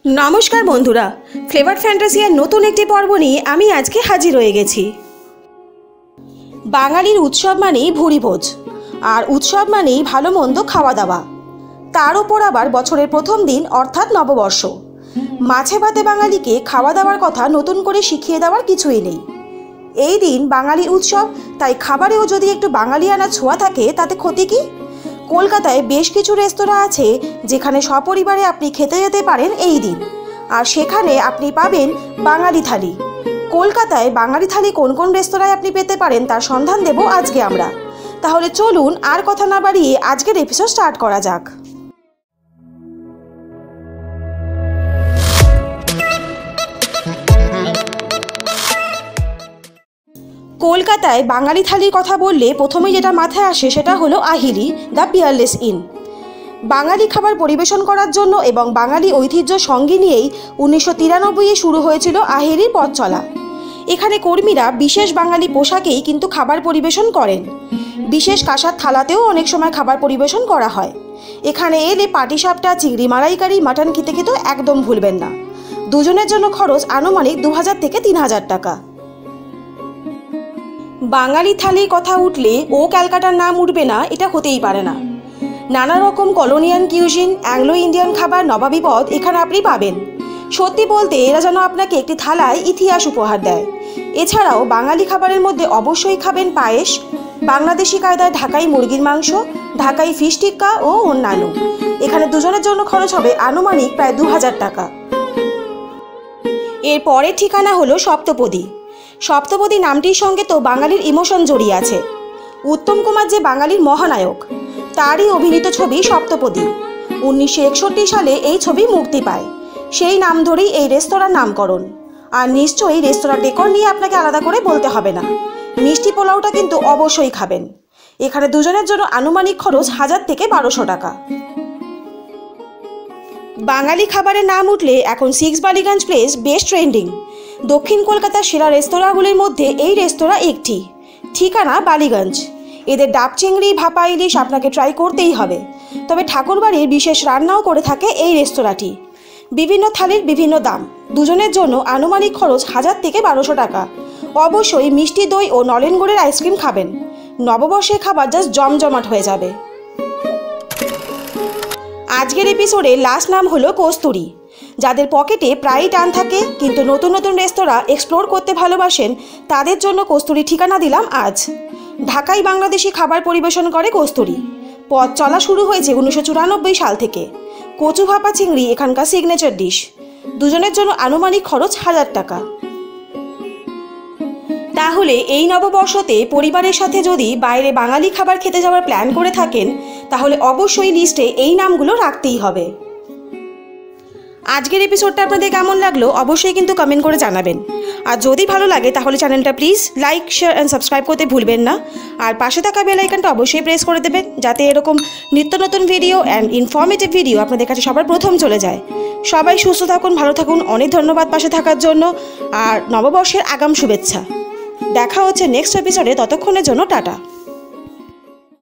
नमस्कार बंधुरा फ्लेवर्ड फैंटासियार नतून एकटी पर्व निये आमी आजके हाजिर हये गेছি। बांगालिर उत्सव मानेई भुरी भोज और उत्सव मानेई भालो मंद खावा दावा, तार ओपर आबार बछरेर प्रथम दिन अर्थात नवबर्ष। माछे भाते बांगालिके खावा दावार कथा नतून करे शिखिये देওয়ার किछुई नेই। এই দিন বাঙালি উৎসব, তাই খাবারেও যদি একটু বাঙালিয়ানা ছোঁয়া থাকে তাতে ক্ষতি কি? কলকাতায় বেশ কিছু রেস্তোরাঁ আছে যেখানে সপরিবারে আপনি খেতে যেতে পারেন এই দিন, আর সেখানে আপনি পাবেন বাঙালি থালি। কলকাতায় বাঙালি থালি কোন কোন রেস্তোরাঁয় আপনি পেতে পারেন তার সন্ধান দেব আজকে আমরা। তাহলে চলুন আর কথা না বাড়িয়ে আজকের এপিসোড স্টার্ট করা যাক। কলকাতায় বাঙালি থালির কথা বললে প্রথমেই যেটা মাথায় আসে সেটা হলো আহিলি দ্য পিয়ারলেস ইন। বাঙালি খাবার পরিবেশন করার জন্য এবং বাঙালি ঐতিহ্য সঙ্গে নিয়েই 1993-এ শুরু হয়েছিল আহিলির পথ চলা। এখানে কর্মীরা বিশেষ বাঙালি পোশাকেই কিন্তু খাবার পরিবেশন করেন। বিশেষ কাঁসার থালাতেও অনেক সময় খাবার পরিবেশন করা হয়। এখানে এলে পাটিসাপটা, চিংড়ি মালাইকারি, মাটন খেতে খেতে একদম ভুলবেন না। দুজনের জন্য খরচ আনুমানিক 2000 থেকে 3000 টাকা। বাঙালি থালির কথা উঠলে ও ক্যালকাটার নাম উঠবে না এটা হতেই পারে না। নানা রকম কলোনিয়াল কিউজিন, অ্যাংলো ইন্ডিয়ান খাবার, নবাবী পদ এখানে আপনি পাবেন। সত্যি বলতে এরা যেন আপনাকে একটি থালায় ইতিহাস উপহার দেয়। এছাড়াও বাঙালি খাবারের মধ্যে অবশ্যই খাবেন পায়েস, বাংলাদেশি কায়দায় ঢাকাই মুরগির মাংস, ঢাকাই ফিশ টিক্কা ও অন্যান্য। এখানে দুজনের জন্য খরচ হবে আনুমানিক প্রায় 2000 টাকা। এর পরের ঠিকানা হলো সপ্তপদী। সপ্তপদী নামটির সঙ্গে তো বাঙালির ইমোশন জড়িয়ে আছে। উত্তম কুমার যে বাঙালির মহানায়ক, তারই অভিনীত ছবি সপ্তপদী। 1961 সালে এই ছবি মুক্তি পায়। সেই নাম ধরেই এই রেস্তোরাঁর নামকরণ। আর নিশ্চয়ই রেস্তোরাঁর ডেকর নিয়ে আপনাকে আলাদা করে বলতে হবে না। মিষ্টি পোলাওটা কিন্তু অবশ্যই খাবেন। এখানে দুজনের জন্য আনুমানিক খরচ 1000 থেকে 1200 টাকা। বাঙালি খাবারের নাম উঠলে এখন 6 বালিগঞ্জ প্লেস বেশ ট্রেন্ডিং। দক্ষিণ কলকাতার সেরা রেস্তোরাঁগুলির মধ্যে এই রেস্তোরাঁ একটি। ঠিকানা বালিগঞ্জ। এদের ডাব চিংড়ি, ভাপা ইলিশ আপনাকে ট্রাই করতেই হবে। তবে ঠাকুরবাড়ির বিশেষ রান্নাও করে থাকে এই রেস্তোরাঁটি। বিভিন্ন থালির বিভিন্ন দাম। দুজনের জন্য আনুমানিক খরচ 1000 থেকে 1200 টাকা। অবশ্যই মিষ্টি দই ও নলেন গুড়ের আইসক্রিম খাবেন। নববর্ষের খাবার জাস্ট জমজমাট হয়ে যাবে। আজকের এপিসোডে লাস্ট নাম হলো কস্তুরী। যাদের পকেটে প্রায়ই টান থাকে কিন্তু নতুন নতুন রেস্তোরাঁ এক্সপ্লোর করতে ভালোবাসেন তাদের জন্য কস্তুরী ঠিকানা দিলাম আজ। ঢাকায় বাংলাদেশি খাবার পরিবেশন করে কস্তুরী। পথ চলা শুরু হয়েছে 1994 সাল থেকে। কচু ভাপা চিংড়ি এখানকার সিগনেচার ডিশ। দুজনের জন্য আনুমানিক খরচ 1000 টাকা। তাহলে এই নববর্ষতে পরিবারের সাথে যদি বাইরে বাঙালি খাবার খেতে যাওয়ার প্ল্যান করে থাকেন তাহলে অবশ্যই লিস্টে এই নামগুলো রাখতেই হবে। আজকের এপিসোডটা আপনাদের কেমন লাগলো অবশ্যই কিন্তু কমেন্ট করে জানাবেন। আর যদি ভালো লাগে তাহলে চ্যানেলটা please like, share and subscribe করতে ভুলবেন না। আর পাশে থাকা বেল আইকনটা অবশ্যই প্রেস করে দেবেন যাতে এরকম নিত্য নতুন ভিডিও অ্যান্ড ইনফরমেটিভ ভিডিও আপনাদের কাছে সবার প্রথম চলে যায়। সবাই সুস্থ থাকুন, ভালো থাকুন। অনেক ধন্যবাদ পাশে থাকার জন্য। আর নববর্ষের আগাম শুভেচ্ছা। দেখা হচ্ছে নেক্সট এপিসোডে। ততক্ষণের জন্য টাটা।